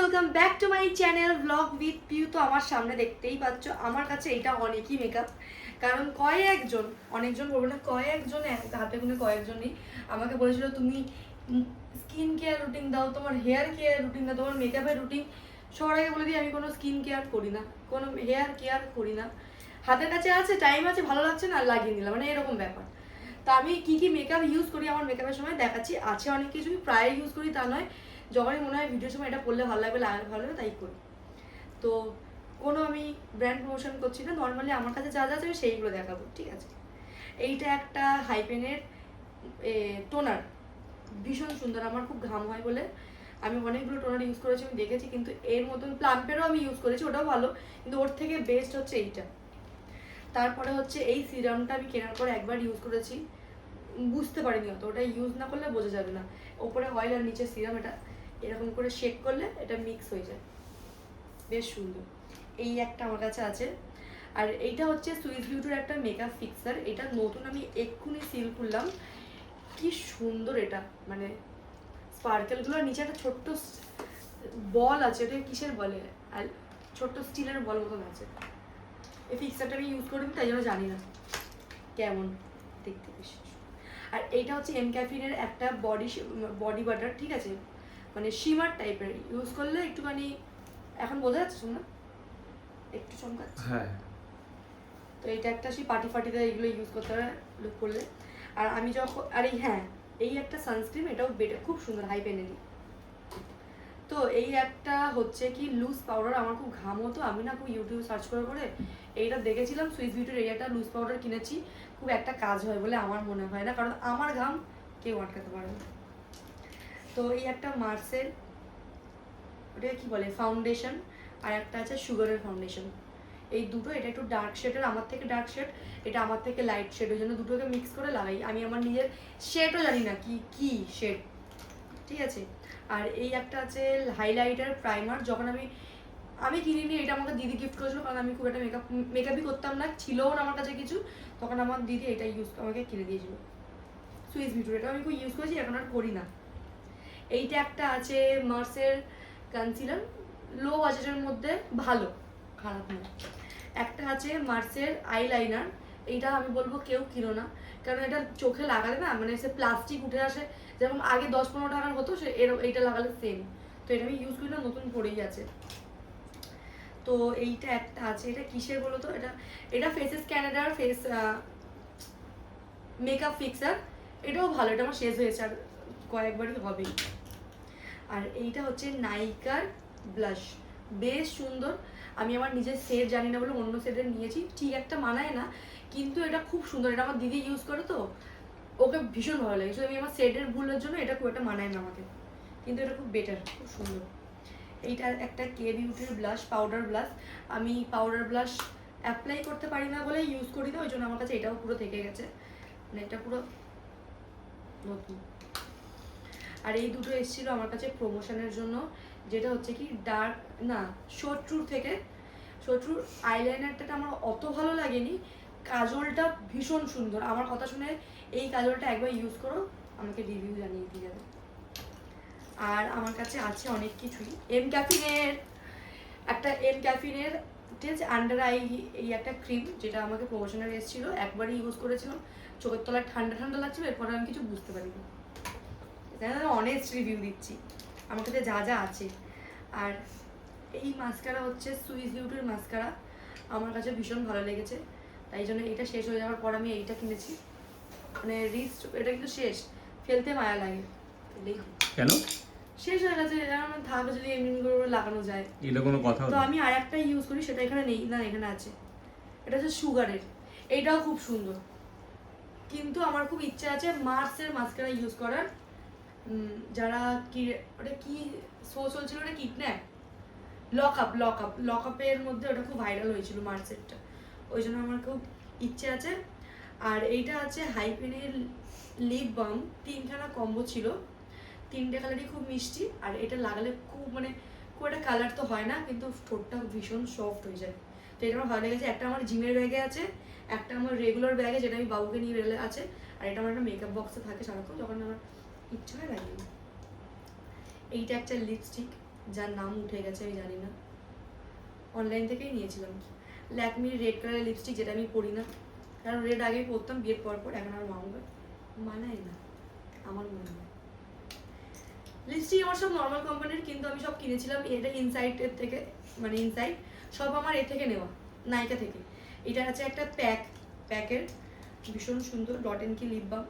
Welcome back to my channel blog with Piu. তো আমার সামনে দেখতেই পাচ্ছ, আমার কাছে এটা অনেকই মেকআপ, কারণ অনেকজন বলবো না, কয়েকজন হাতে গুনে কয়েকজনই আমাকে বলেছিল তুমি স্কিন কেয়ার রুটিন দাও, তোমার হেয়ার কেয়ার রুটিন দাও, তোমার মেকআপের রুটিন। সবার আগে বলে দিই আমি কোনো স্কিন কেয়ার করি না, কোনো হেয়ার কেয়ার করি না। হাতের কাছে আছে, টাইম আছে, ভালো লাগছে না লাগিয়ে নিলাম, মানে এরকম ব্যাপার। তা আমি কি কি মেকআপ ইউজ করি আমার মেকআপের সময় দেখাচ্ছি। আছে অনেক কিছুই, প্রায় ইউজ করি তা নয়, যখনই মনে হয় ভিডিওর সময় এটা পড়লে ভালো লাগবে ভালো লাগবে তাই করি। তো কোনো আমি ব্র্যান্ড প্রমোশন করছি না, নর্মালি আমার কাছে যা যা আছে আমি সেইগুলো দেখাবো, ঠিক আছে। এইটা একটা হাইপেনের টোনার, ভীষণ সুন্দর, আমার খুব ঘাম হয় বলে আমি অনেকগুলো টোনার ইউজ করেছি, আমি দেখেছি, কিন্তু এর মতন প্লাম্পেরও আমি ইউজ করেছি, ওটাও ভালো, কিন্তু ওর থেকে বেস্ট হচ্ছে এইটা। তারপরে হচ্ছে এই সিরামটা আমি কেনার পর একবার ইউজ করেছি, বুঝতে পারিনি অত, ওটা ইউজ না করলে বোঝা যাবে না। ওপরে অয়েল আর নিচে সিরাম, এটা এরকম করে শেক করলে এটা মিক্স হয়ে যায়, বেশ সুন্দর। এই একটা আমার কাছে আছে। আর এইটা হচ্ছে সুইস বিউটির একটা মেকআপ ফিক্সার, এটা নতুন আমি এক্ষুনি সিল করলাম, কি সুন্দর এটা, মানে স্পার্কেলগুলোর নিচে একটা ছোট্ট বল আছে, ওটা কিসের বলে, আর ছোট্ট স্টিলের বল মতন আছে। এই ফিক্সারটা আমি ইউজ করিনি তাই জন্য জানি না কেমন দেখতে বেশ। আর এইটা হচ্ছে এমক্যাফিনের একটা বডি বাটার, ঠিক আছে, মানে শিমার টাইপের, ইউজ করলে একটুখানি, এখন বোঝা যাচ্ছে না, একটু চমকাচ্ছে। হ্যাঁ, তো এইটা একটা সেই পার্টিতে এইগুলো ইউজ করতে হবে লুক করলে। আর আমি যখন এই একটা সানস্ক্রিন, এটাও খুব সুন্দর, হাইপেনেরই। তো এই একটা হচ্ছে কি লুজ পাউডার, আমার খুব ঘাম হতো, আমি না খুব ইউটিউব সার্চ করে এইটা দেখেছিলাম, সুইস বিউটির এই একটা লুজ পাউডার কিনেছি, খুব একটা কাজ হয় বলে আমার মনে হয় না, কারণ আমার ঘাম কেউ আটকাতে পারে না। তো এই একটা মার্সের, ওটা কি বলে, ফাউন্ডেশন, আর একটা আছে সুগারের ফাউন্ডেশন, এই দুটো, এটা একটু ডার্ক শেডের, আমার থেকে ডার্ক শেড, এটা আমার থেকে লাইট শেড, ওই জন্য দুটোকে মিক্স করে লাগাই, আমি আমার নিজের শেডও জানি না কি শেড, ঠিক আছে। আর এই একটা আছে হাইলাইটার প্রাইমার, যখন আমি কিনিনি, এটা আমাকে দিদি গিফট করেছিল, কারণ আমি খুব একটা মেকআপই করতাম না, ছিলও না আমার কাছে কিছু, তখন আমার দিদি এটা আমাকে কিনে দিয়েছিল, সুইস বিউটির, এটা আমি খুব ইউজ করেছি, এখন আর করি না। এইটা একটা আছে মার্সের কনসিলার, লো বাজেটের মধ্যে ভালো, খারাপ না। একটা আছে মার্সের আইলাইনার, এইটা আমি বলবো কেউ কিনো না, কারণ এটা চোখে লাগালে না, মানে সে প্লাস্টিক উঠে আসে, যেমন আগে 10-15 টাকার হতো, সে এইটা লাগালে সেম। তো এটা আমি ইউজ করি না, নতুন পড়েই আছে। তো এইটা একটা আছে, এটা কিসের বলো তো, এটা ফেসেস ক্যানাডার ফেস মেকআপ ফিক্সার, এটাও ভালো, এটা আমার শেষ হয়েছে, আর কয়েকবারই হবেই। আর এইটা হচ্ছে নাইকার ব্লাশ, বেশ সুন্দর, আমি আমার নিজের শেড জানি না বলে অন্য শেডের নিয়েছি, ঠিক একটা মানায় না, কিন্তু এটা খুব সুন্দর, এটা আমার দিদি ইউজ করে, তো ওকে ভীষণ ভালো লাগে, শুধু আমি আমার শেডের ভুলের জন্য এটা খুব একটা মানায় না আমাকে, কিন্তু এটা খুব বেটার, খুব সুন্দর। এইটা একটা কে বিউটির ব্লাশ, পাউডার ব্লাশ, আমি পাউডার ব্লাশ অ্যাপ্লাই করতে পারি না বলে ইউজ করি না, ওই জন্য আমার কাছে এটাও পুরো থেকে গেছে, মানে এটা পুরো নতুন। আর এই দুটো এসেছিল আমার কাছে প্রমোশনের জন্য, যেটা হচ্ছে কি ডার্ক না, শত্রুর থেকে, শত্রুর আইলাইনারটা আমার অত ভালো লাগেনি, কাজলটা ভীষণ সুন্দর, আমার কথা শুনে এই কাজলটা একবার ইউজ করো, আমাকে রিভিউ জানিয়ে দিয়ে যাবে। আর আমার কাছে আছে অনেক কিছুই, এম ক্যাফিনের আন্ডার আই, এই একটা ক্রিম, যেটা আমাকে প্রমোশনের এসেছিল, একবারই ইউজ করেছিলাম, চোখের তলায় ঠান্ডা ঠান্ডা লাগছিল, এরপরে আমি কিছু বুঝতে পারিনি, অনেস্ট রিভিউ দিচ্ছি আমার কাছে যা যা আছে। আর এই মাস্কারা হচ্ছে সুইস বিউটির মাস্কারা, আমার কাছে ভীষণ ভালো লেগেছে, তাই জন্য এটা শেষ হয়ে যাওয়ার পর আমি এইটা কিনেছি, মানে এটা কিন্তু শেষ, ফেলতে মায়া লাগে, কেন শেষ হয়ে গেছে, থাকবে যদি এমনি করে লাগানো যায়, এটা কোনো কথা তো আমি আর একটা ইউজ করি, সেটা এখানে নেই, না এখানে আছে, এটা হচ্ছে সুগারের, এইটাও খুব সুন্দর, কিন্তু আমার খুব ইচ্ছা আছে মার্সের মাস্কারা ইউজ করার, যারা কি ওটা কি শো চলছিল, ওটা কিডন্যাপ, লক আপের মধ্যে ওটা খুব ভাইরাল হয়েছিল মার্সেটটা, ওই জন্য আমার খুব ইচ্ছে আছে। আর এইটা আছে হাইপেনের লিপ বাম, 3খানা কম্বো ছিল, 3টে কালারই খুব মিষ্টি, আর এটা লাগালে খুব, মানে খুব একটা কালার তো হয় না, কিন্তু ঠোঁটটা ভীষণ সফট হয়ে যায়, তো এটা আমার ভালো লেগেছে। একটা আমার জিমের ব্যাগে আছে, একটা আমার রেগুলার ব্যাগে, যেটা আমি বাবুকে নিয়ে বেরোলে আছে, আর এটা আমার একটা মেকআপ বক্সে থাকে সারাক্ষণ, যখন আমার ইচ্ছা হয় লাগিয়ে। এইটা একটা লিপস্টিক, যার নাম উঠে গেছে আমি জানি না, অনলাইন থেকেই নিয়েছিলাম। ল্যাকমির রেড কালারের লিপস্টিক, যেটা আমি পরি না, কারণ রেড আগেই পরতাম বিয়ের পর পর, এখন আর মানায় না আমার মনে হয়। লিপস্টিক আমার সব নর্মাল কোম্পানির, কিন্তু আমি সব কিনেছিলাম এটা ইনসাইটের থেকে, মানে ইনসাইট সব আমার এ থেকে নেওয়া, নাইকা থেকে। এটা আছে একটা প্যাকের, ভীষণ সুন্দর ডট এন কি লিপ বাম।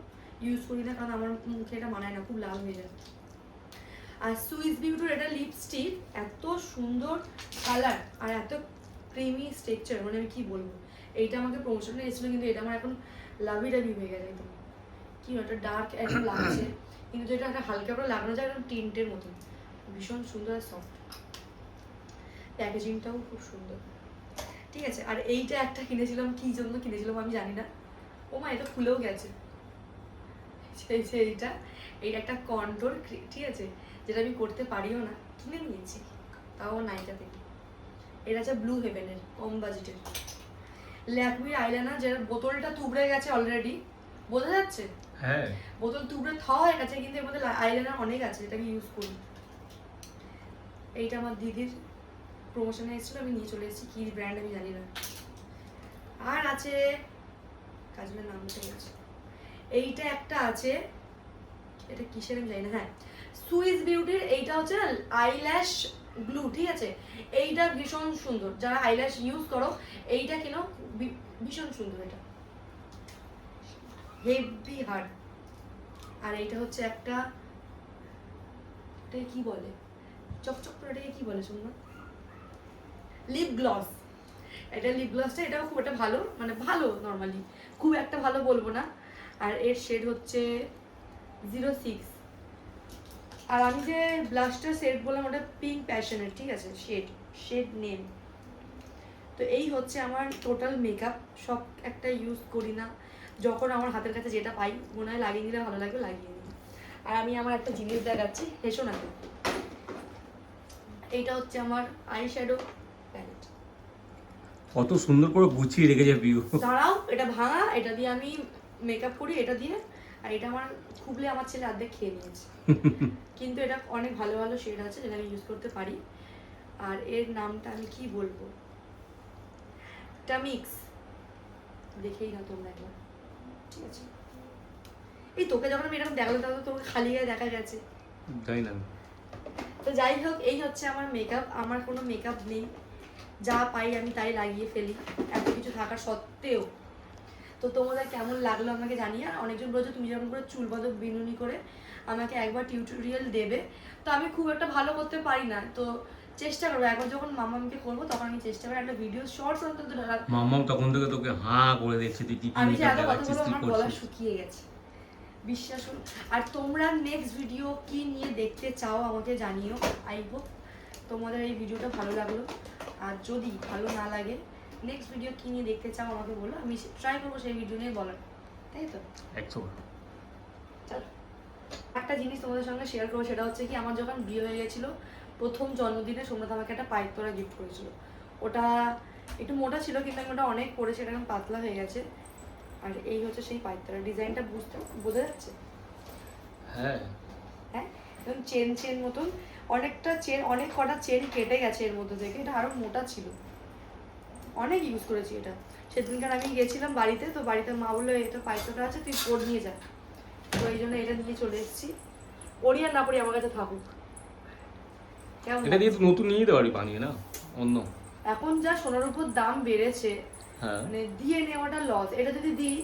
ইউজ করি না কারণ আমার মুখে এটা মানায় না, খুব লাল হয়ে যায়। আর সুইস বিউটির এটা লিপস্টিক, এত সুন্দর কালার আর এত ক্রিমি স্ট্রাকচার, মানে আমি কি বলবো। এইটা আমাকে প্রমোশনে এসেছিল, কিন্তু এটা আমার এখন লাভি হয়ে গেছে একদম। কি একটা ডার্ক একদম লাগছে, কিন্তু এটা একটা হালকা করে লাগানো যায় একদম টিন্টের মতন, ভীষণ সুন্দর আর সফট। প্যাকেজিংটাও খুব সুন্দর, ঠিক আছে। আর এইটা একটা কিনেছিলাম, কি জন্য কিনেছিলাম আমি জানি না। ও মা, এটা খুলেও গেছে। এইটা একটা কন্ট্রোল, ঠিক আছে, যেটা আমি করতে পারিও না, কিনে নিয়েছি তাও নাইকা থেকে। এটা হচ্ছে ব্লু হেভেনের, কম বাজেটের ল্যাকমির আইলাইনার, যেটা বোতলটা তুবড়ে গেছে অলরেডি, বোঝা যাচ্ছে? হ্যাঁ, বোতল তুবড়ে হয়ে গেছে, কিন্তু এর মধ্যে আইলাইনার অনেক আছে যেটা আমি ইউজ করি। এইটা আমার দিদির প্রমোশনে এসেছিল, আমি নিয়ে চলে এসেছি, কি ব্র্যান্ড আমি জানি না। আর আছে, কাজলের নাম উঠে গেছে, এইটা একটা আছে, এটা কিসের আমি জানি না। হ্যাঁ, সুইস বিউটির এইটা হচ্ছে আইল্যাশ গ্লু, ঠিক আছে। এইটা ভীষণ সুন্দর, যারা আইল্যাশ ইউজ করো এইটা কেন, ভীষণ সুন্দর, এটা হেভি হার্ড। আর এইটা হচ্ছে একটা, এটাকে কি বলে, চকচক করে, এটাকে কি বলে শুনুন, লিপ গ্লস। এটা লিপ গ্লসটা, এটাও খুব একটা ভালো, মানে ভালো নর্মালি, খুব একটা ভালো বলবো না। আর এর শেড হচ্ছে 06। আর আমি যে ব্লাশটার সেট বললাম ওটা পিঙ্ক প্যাশনের, ঠিক আছে, শেড নেম। তো এই হচ্ছে আমার টোটাল মেকআপ, সব একটা ইউজ করি না, যখন আমার হাতের কাছে যেটা পাই মনে হয় লাগিয়ে নিলে ভালো লাগবে লাগিয়ে নিই। আর আমি আমার একটা জিনিস দেখাচ্ছি, হেসো না। এইটা হচ্ছে আমার আই শ্যাডো প্যালেট। কত সুন্দর করে গুছিয়ে রেখেছে পিউ। দাঁড়াও, এটা ভাঙা, এটা দিয়ে আমি মেকআপ করি এটা দিয়ে। আর এটা আমার খুবলে আমার ছেলে অর্ধেক খেয়ে নিয়েছে, কিন্তু এটা অনেক ভালো ভালো শেড আছে যেটা আমি ইউজ করতে পারি। আর এর নামটা আমি কি বলবো, টামিক্স, দেখেই না তোমরা একবার, ঠিক আছে। এই তোকে যখন আমি এরকম দেখালো তখন তোকে খালি গায়ে দেখা গেছে, তাই না? তো যাই হোক, এই হচ্ছে আমার মেকআপ। আমার কোনো মেকআপ নেই, যা পাই আমি তাই লাগিয়ে ফেলি, এত কিছু থাকা সত্ত্বেও। তো তোমাদের কেমন লাগলো আমাকে জানিয়ে। আর অনেকজন বলছো তুমি যেমন করে চুল বাঁধো বিনুনি করে, আমাকে একবার টিউটোরিয়াল দেবে। তো আমি খুব একটা ভালো করতে পারি না, তো চেষ্টা করবো একবার যখন মামাকে করবো তখন আমি চেষ্টা করি একটা ভিডিও শর্টস অন্তত। মাম্মাম তখন থেকে তোকে হাঁ করে দেখছে, তুই কি আমি যে মেকআপ এত কথা দেখাচ্ছিস, বলবো কি আমার গলা করছিস। শুকিয়ে গেছে, বিশ্বাস করুন। আর তোমরা নেক্সট ভিডিও কি নিয়ে দেখতে চাও আমাকে জানিও। আই হোপ তোমাদের এই ভিডিওটা ভালো লাগলো, আর যদি ভালো না লাগে নেক্সট ভিডিও কি নিয়ে দেখতে চাও আমাকে বলো, আমি ট্রাই করবো সেই ভিডিও নিয়ে বলার, তাই তো? 100। চলো, একটা জিনিস তোমাদের সঙ্গে শেয়ার করবো, সেটা হচ্ছে কি, আমার যখন বিয়ে হয়ে গেছিল প্রথম জন্মদিনে সোমনাথ আমাকে একটা পাইপ তোরা গিফট করেছিল। ওটা একটু মোটা ছিল, কিন্তু আমি ওটা অনেক পরেছি, এটা এখন পাতলা হয়ে গেছে। আর এই হচ্ছে সেই পাইপতলা, ডিজাইনটা বোঝা যাচ্ছে? হ্যাঁ হ্যাঁ, এবং চেন মতন অনেকটা চেন, অনেক কটা চেন কেটে গেছে এর মধ্যে থেকে, এটা আরো মোটা ছিল, অনেক ইউজ করেছি এটা। সেদিনকার আমি গেছিলাম বাড়িতে, তো বাড়িতে মা বললো এটা পাইপটা আছে তুই পর নিয়ে যা, তো এই জন্য এটা নিয়ে চলে এসেছি। পড়ি আর না পড়ি আমার কাছে থাকুক, কেমন? এটা দিয়ে তো নতুন নিয়ে যেতে পারি বানিয়ে, না অন্য। এখন যা সোনার উপর দাম বেড়েছে, হ্যাঁ, মানে দিয়ে নেওয়াটা লস। এটা যদি দিই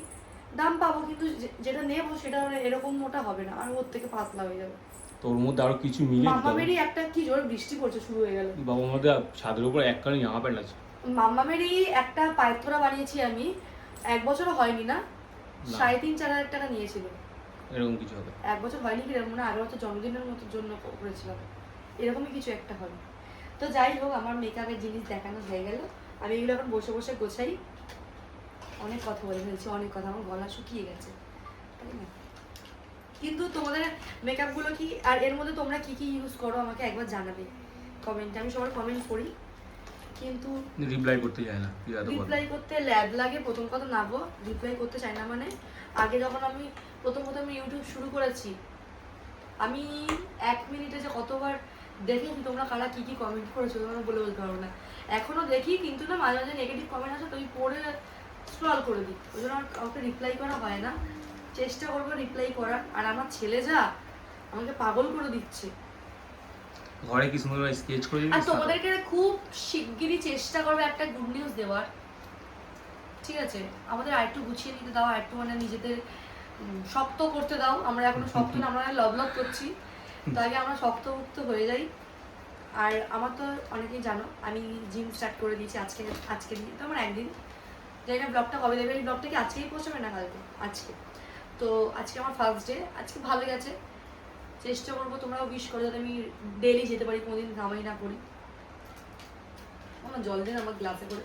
দাম পাবো, কিন্তু যেটা নেবো সেটা এরকম মোটা হবে না, আর ওর থেকে পাতলা হয়ে যাবে। তোর মধ্যে আরো কিছু মিলিয়ে দিতে হবে। মাম্মামেরই একটা, কি জোর বৃষ্টি পড়ছে, শুরু হয়ে গেল। বাবার মধ্যে ছাদের উপর একখানি জামা প্যান্ট আছে। মাম্মামেরই একটা পাইথোরা বানিয়েছি আমি, 1 বছরও হয়নি না, 3,500-4 হাজার টাকা নিয়েছিল। এরকম কিছু হবে। 1 বছর হয়নি কি, মানে আগের বছর জন্মদিনের মতো জন্য করেছিলাম, এরকমই কিছু একটা হবে। তো যাই হোক, আমার মেকআপের জিনিস দেখানো হয়ে গেল, আমি এগুলো এখন বসে বসে গোছাই। অনেক কথা বলে ফেলছি, অনেক কথা, আমার গলা শুকিয়ে গেছে, তাই না? কিন্তু তোমাদের মেকআপগুলো কি, আর এর মধ্যে তোমরা কি কি ইউজ করো আমাকে একবার জানাবে কমেন্টে, আমি সবার কমেন্ট পড়ি, কিন্তু রিপ্লাই করতে যায় না, তুই এত কথা। রিপ্লাই করতে ল্যাব লাগে, প্রথম কথা না গো, রিপ্লাই করতে চাই না। মানে আগে যখন আমি প্রথম ইউটিউব শুরু করেছি, আমি 1 মিনিটে যে কতবার দেখেছি তোমরা কারা কি কি কমেন্ট করেছো, তোমরা বলে বলতে পারবো না। এখনো দেখি, কিন্তু না মাঝে মাঝে নেগেটিভ কমেন্ট আছে, তো আমি পড়ে স্ক্রল করে দিই, ওই জন্য আমার কাউকে রিপ্লাই করা হয় না। চেষ্টা করবো রিপ্লাই করার। আর আমার ছেলে যা আমাকে পাগল করে দিচ্ছে। ঘরে কি সুন্দর স্কেচ করে আর দিবি। তোমাদেরকে খুব শিগগিরই চেষ্টা করবে একটা গুড নিউজ দেওয়ার, ঠিক আছে? আমাদের আরেকটু গুছিয়ে নিতে দাও, আরেকটু মানে নিজেদের শক্ত করতে দাও। আমরা এখনো শক্ত না, আমরা লব করছি, তো আগে আমরা শক্তমুক্ত হয়ে যাই। আর আমার তো অনেকেই জানো আমি জিম স্টার্ট করে দিয়েছি আজকে দিয়ে, তো আমার একদিন জানি না ব্লগটা কবে দেবে। এই ব্লগটা কি আজকেই পৌঁছাবে না কালকে? আজকে। তো আজকে আমার ফার্স্ট ডে, আজকে ভালো গেছে। চেষ্টা করবো তোমরাও উইশ করো যাতে আমি ডেইলি যেতে পারি, কোনোদিন কামাই না করি। আমার জল দিন আমার গ্লাসে করে।